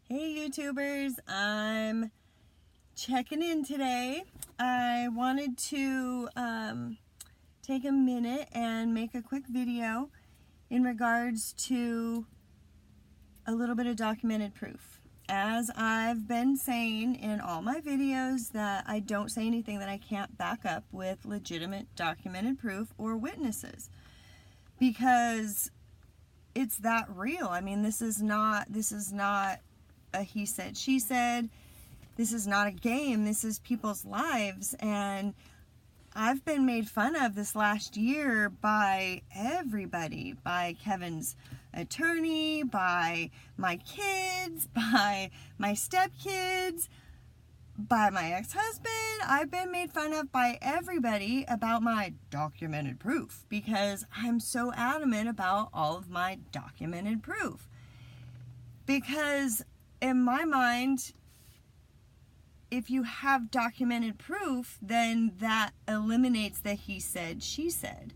Hey YouTubers, I'm checking in today. I wanted to take a minute and make a quick video in regards to a little bit of documented proof. As I've been saying in all my videos, that I don't say anything that I can't back up with legitimate documented proof or witnesses, because it's that real. I mean, this is not a he said, she said. This is not a game. This is people's lives. And I've been made fun of this last year by everybody, by Kevin's attorney, by my kids, by my stepkids, by my ex-husband. I've been made fun of by everybody about my documented proof, because I'm so adamant about all of my documented proof. Because in my mind, if you have documented proof, then that eliminates the he said, she said.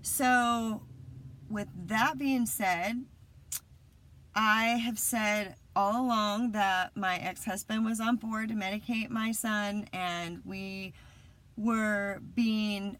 So with that being said, I have said all along that my ex-husband was on board to medicate my son, and we were being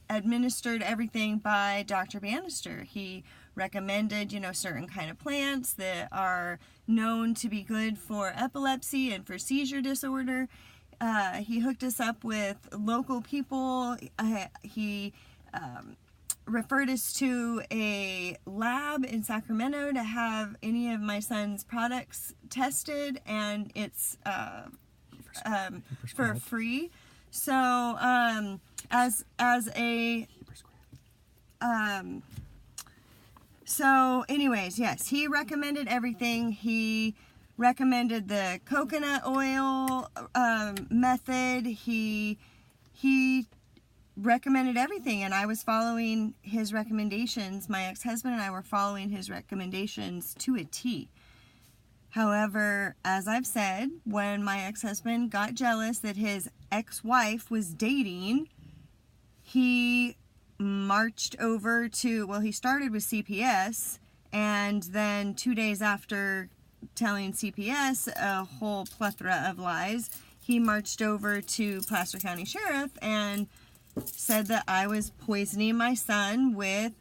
administered everything by Dr. Bannister. He recommended, certain kind of plants that are known to be good for epilepsy and for seizure disorder. He hooked us up with local people. He referred us to a lab in Sacramento to have any of my son's products tested, and it's for free. So so anyways, yes, he recommended everything. He recommended the coconut oil method. He recommended everything, and I was following his recommendations. My ex-husband and I were following his recommendations to a T. However, as I've said, when my ex-husband got jealous that his ex-wife was dating, he marched over to, he started with CPS, and then 2 days after telling CPS a whole plethora of lies, he marched over to Placer County Sheriff and said that I was poisoning my son with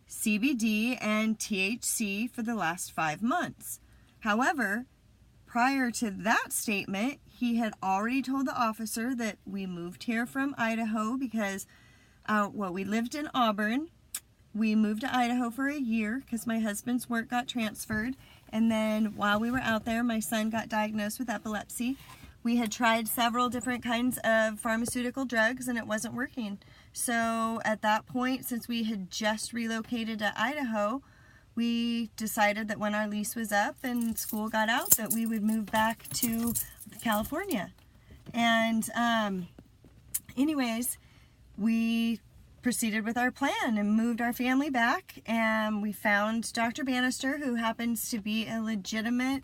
CBD and THC for the last 5 months. However, prior to that statement, he had already told the officer that we moved here from Idaho because we lived in Auburn. We moved to Idaho for a year because my husband's work got transferred. And then while we were out there, my son got diagnosed with epilepsy. We had tried several different kinds of pharmaceutical drugs, and it wasn't working. So at that point, since we had just relocated to Idaho, we decided that when our lease was up and school got out, that we would move back to California. And anyways, we proceeded with our plan and moved our family back, and we found Dr. Bannister, who happens to be a legitimate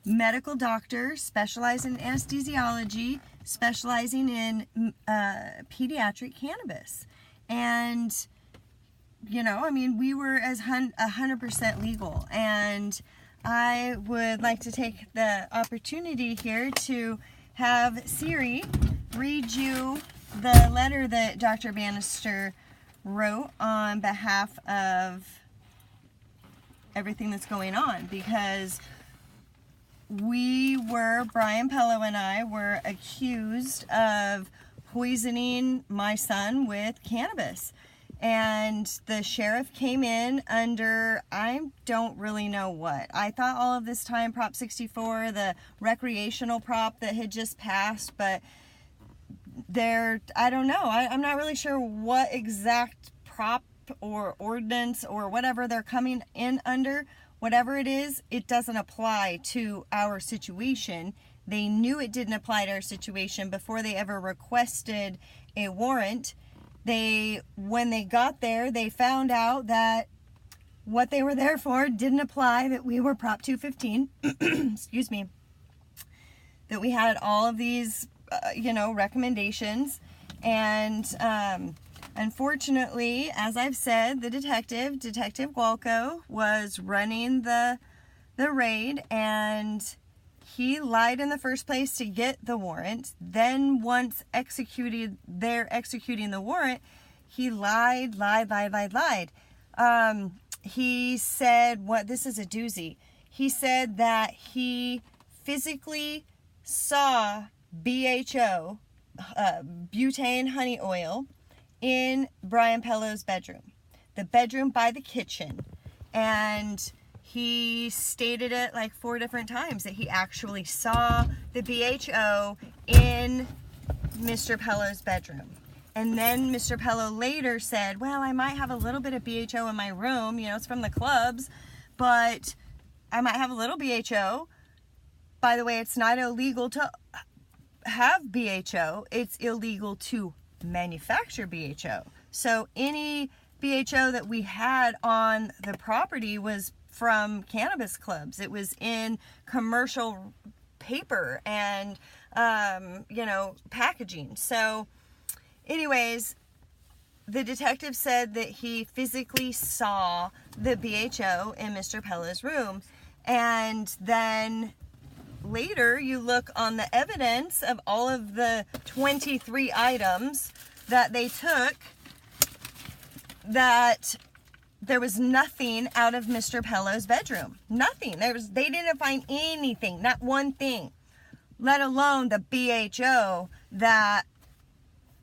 medical doctor specializing in anesthesiology, specializing in pediatric cannabis. And we were as 100% legal, and I would like to take the opportunity here to have Siri read you the letter that Dr. Bannister wrote on behalf of everything that's going on, because Brian Pello and I were accused of poisoning my son with cannabis. And the sheriff came in under, I don't really know what. I thought all of this time Prop 64, the recreational prop that had just passed, but I don't know. I'm not really sure what exact prop or ordinance or whatever they're coming in under. Whatever it is, it doesn't apply to our situation. They knew it didn't apply to our situation before they ever requested a warrant. When they got there, they found out that what they were there for didn't apply, that we were Prop 215, excuse me, that we had all of these, recommendations, and Unfortunately, as I've said, the Detective Gualco, was running the raid, and he lied in the first place to get the warrant. Then once executing the warrant, he lied. He said, this is a doozy. He said that he physically saw BHO, butane honey oil, in Brian Pello's bedroom. The bedroom by the kitchen. And he stated it like 4 different times that he actually saw the BHO in Mr. Pello's bedroom. And then Mr. Pello later said, well, I might have a little bit of BHO in my room. You know, it's from the clubs, but I might have a little BHO. By the way, it's not illegal to have BHO. It's illegal to manufacture BHO. So any BHO that we had on the property was from cannabis clubs. It was in commercial paper and, packaging. So anyways, the detective said that he physically saw the BHO in Mr. Pello's room. And then later you look on the evidence of all of the 23 items that they took, that there was nothing out of Mr. Pello's bedroom. Nothing. They didn't find anything, not one thing, let alone the BHO that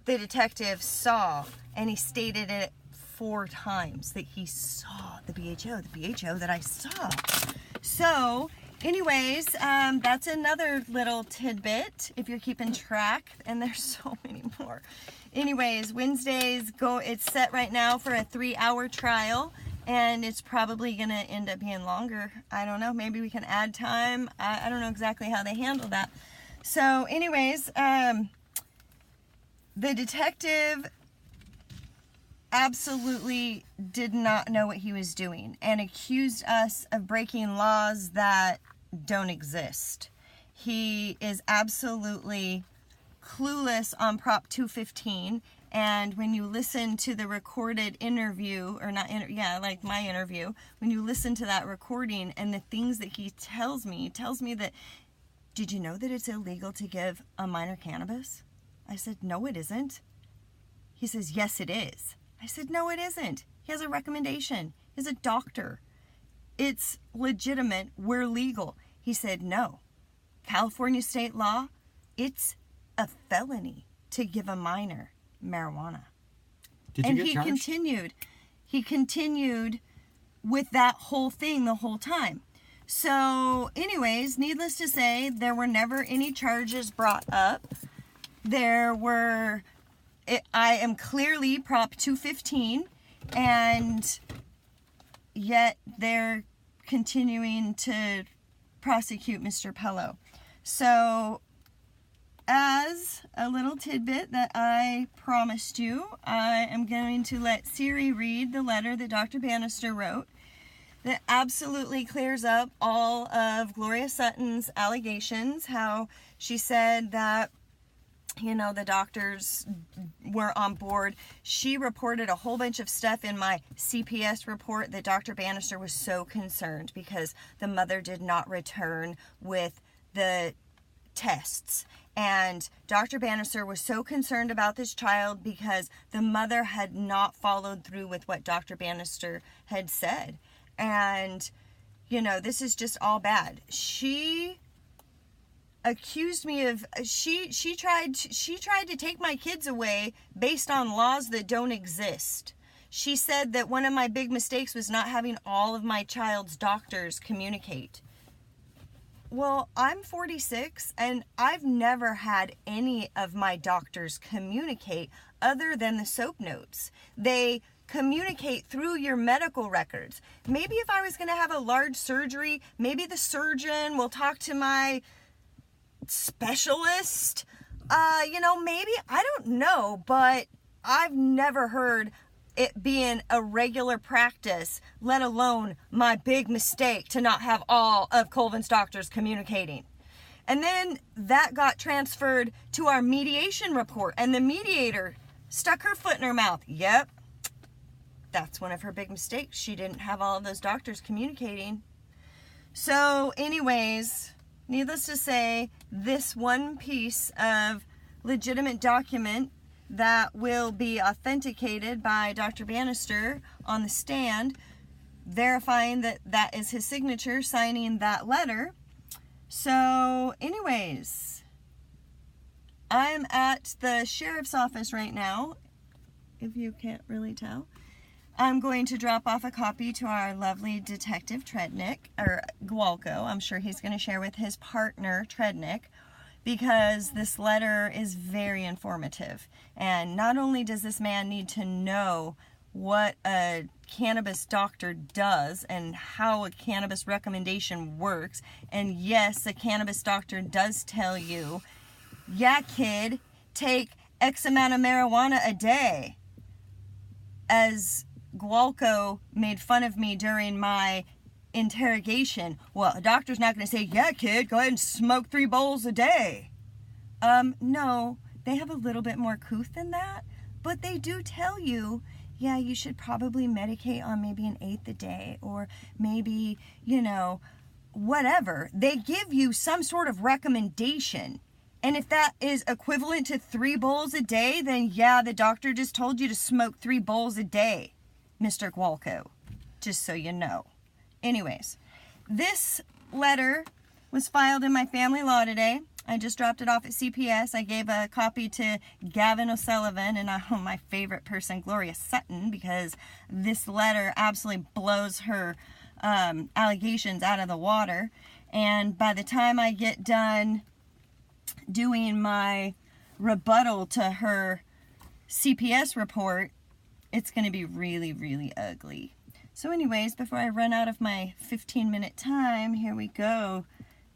the detective saw. And he stated it 4 times that he saw the BHO that I saw. So anyways, that's another little tidbit if you're keeping track, and there's so many more. Anyways, Wednesdays it's set right now for a 3-hour trial, and it's probably gonna end up being longer. I don't know, maybe we can add time. I don't know exactly how they handle that. So anyways, the detective absolutely did not know what he was doing and accused us of breaking laws that don't exist. He is absolutely clueless on Prop 215, and when you listen to the recorded interview, or not, like my interview, when you listen to that recording and the things that he tells me that, did you know that it's illegal to give a minor cannabis? I said, no, it isn't. He says, yes, it is. I said, no, it isn't. He has a recommendation. He's a doctor. It's legitimate. We're legal. He said, no. California state law, it's a felony to give a minor marijuana. Did you get charged? He continued with that whole thing the whole time. So anyways, needless to say, there were never any charges brought up. I am clearly Prop 215, and yet they're continuing to prosecute Mr. Pello. So, as a little tidbit that I promised you, I am going to let Siri read the letter that Dr. Bannister wrote that absolutely clears up all of Gloria Sutton's allegations, how she said that the doctors were on board. She reported a whole bunch of stuff in my CPS report that Dr. Bannister was so concerned because the mother did not return with the tests. And Dr. Bannister was so concerned about this child because the mother had not followed through with what Dr. Bannister had said. And, this is just all bad. She accused me of she tried to take my kids away based on laws that don't exist. She said that one of my big mistakes was not having all of my child's doctors communicate. Well, I'm 46 and I've never had any of my doctors communicate other than the soap notes. They communicate through your medical records. Maybe if I was going to have a large surgery, maybe the surgeon will talk to my specialist, maybe, I don't know, but I've never heard it being a regular practice, let alone my big mistake to not have all of Colvin's doctors communicating. And then that got transferred to our mediation report, and the mediator stuck her foot in her mouth. Yep. That's one of her big mistakes. She didn't have all of those doctors communicating. So anyways, needless to say, this one piece of legitimate document that will be authenticated by Dr. Banister on the stand, verifying that that is his signature, signing that letter. So anyways, I'm at the sheriff's office right now, if you can't really tell. I'm going to drop off a copy to our lovely Detective Trednick, or Gualco. I'm sure he's going to share with his partner, Trednick, because this letter is very informative. And not only does this man need to know what a cannabis doctor does and how a cannabis recommendation works, and yes, a cannabis doctor does tell you, yeah, kid, take X amount of marijuana a day. As Gualco made fun of me during my interrogation. Well, a doctor's not going to say, yeah, kid, go ahead and smoke 3 bowls a day. No, they have a little bit more couth than that, but they do tell you, yeah, you should probably medicate on maybe an 1/8 a day, or maybe, whatever. They give you some sort of recommendation. And if that is equivalent to 3 bowls a day, then yeah, the doctor just told you to smoke 3 bowls a day, Mr. Gualco, just so you know. Anyways, this letter was filed in my family law today. I just dropped it off at CPS. I gave a copy to Gavin O'Sullivan and my favorite person, Gloria Sutton, because this letter absolutely blows her allegations out of the water. And by the time I get done doing my rebuttal to her CPS report, it's going to be really, really ugly. So anyways, before I run out of my 15-minute time, here we go.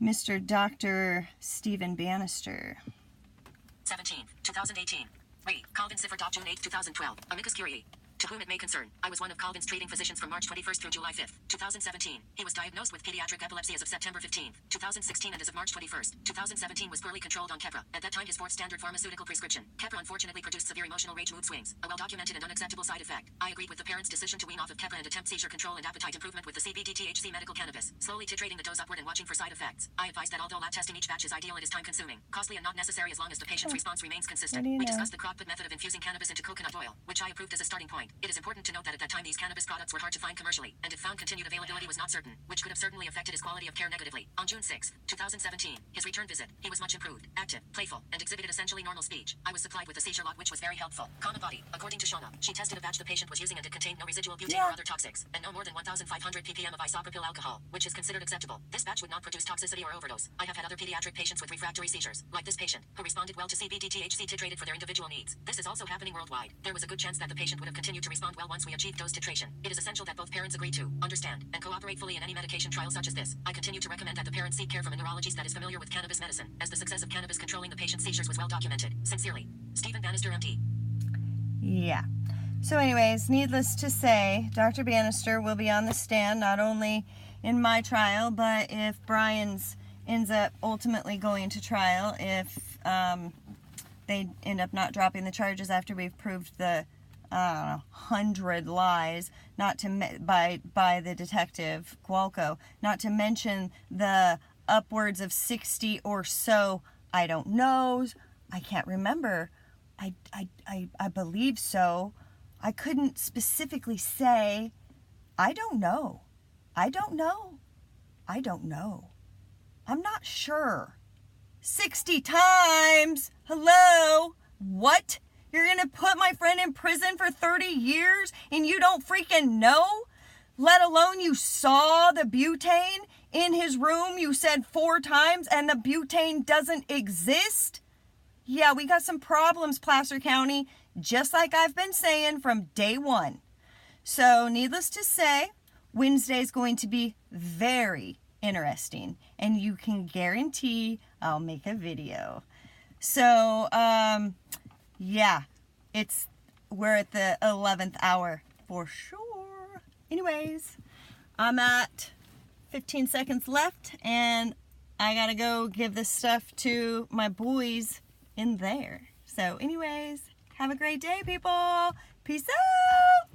Mr. Dr. Stephen Bannister. 17th, 2018. Read, Calvin Sipherd. June 8th, 2012. Amicus Curiae. To whom it may concern, I was one of Calvin's treating physicians from March 21st through July 5th, 2017. He was diagnosed with pediatric epilepsy as of September 15th, 2016, and as of March 21st, 2017 was poorly controlled on Keppra. At that time, his fourth standard pharmaceutical prescription. Keppra unfortunately produced severe emotional rage mood swings, a well-documented and unacceptable side effect. I agreed with the parents' decision to wean off of Keppra and attempt seizure control and appetite improvement with the CBD-THC medical cannabis, slowly titrating the dose upward and watching for side effects. I advise that although lab testing each batch is ideal, it is time-consuming, costly, and not necessary as long as the patient's response remains consistent. We discussed the crockpot method of infusing cannabis into coconut oil, which I approved as a starting point. It is important to note that at that time these cannabis products were hard to find commercially, and if found, continued availability was not certain, which could have certainly affected his quality of care negatively. On June 6, 2017, his return visit, he was much improved, active, playful, and exhibited essentially normal speech. I was supplied with a seizure log which was very helpful. Common body, according to Shawna, she tested a batch the patient was using and it contained no residual butane or other toxics, and no more than 1,500 ppm of isopropyl alcohol, which is considered acceptable. This batch would not produce toxicity or overdose. I have had other pediatric patients with refractory seizures, like this patient, who responded well to CBD-THC titrated for their individual needs. This is also happening worldwide. There was a good chance that the patient would have continued to respond well once we achieved dose titration. It is essential that both parents agree to, understand, and cooperate fully in any medication trial such as this. I continue to recommend that the parents seek care from a neurologist that is familiar with cannabis medicine, as the success of cannabis controlling the patient's seizures was well documented. Sincerely, Stephen Bannister, MD. Yeah. So anyways, needless to say, Dr. Bannister will be on the stand not only in my trial, but if Brian's ends up ultimately going to trial, if they end up not dropping the charges after we've proved the 100 lies, not to by the detective Gualco, not to mention the upwards of 60 or so, I don't know, I can't remember, I believe so, I couldn't specifically say, I don't know, I'm not sure. 60 times, hello, what? You're gonna put my friend in prison for 30 years and you don't freaking know? Let alone you saw the butane in his room, you said 4 times, and the butane doesn't exist? Yeah, we got some problems, Placer County, just like I've been saying from day one. So, needless to say, Wednesday's going to be very interesting, and you can guarantee I'll make a video. So, yeah, we're at the 11th hour for sure. Anyways, I'm at 15 seconds left, and I gotta go give this stuff to my boys in there. So anyways, Have a great day, people. Peace out.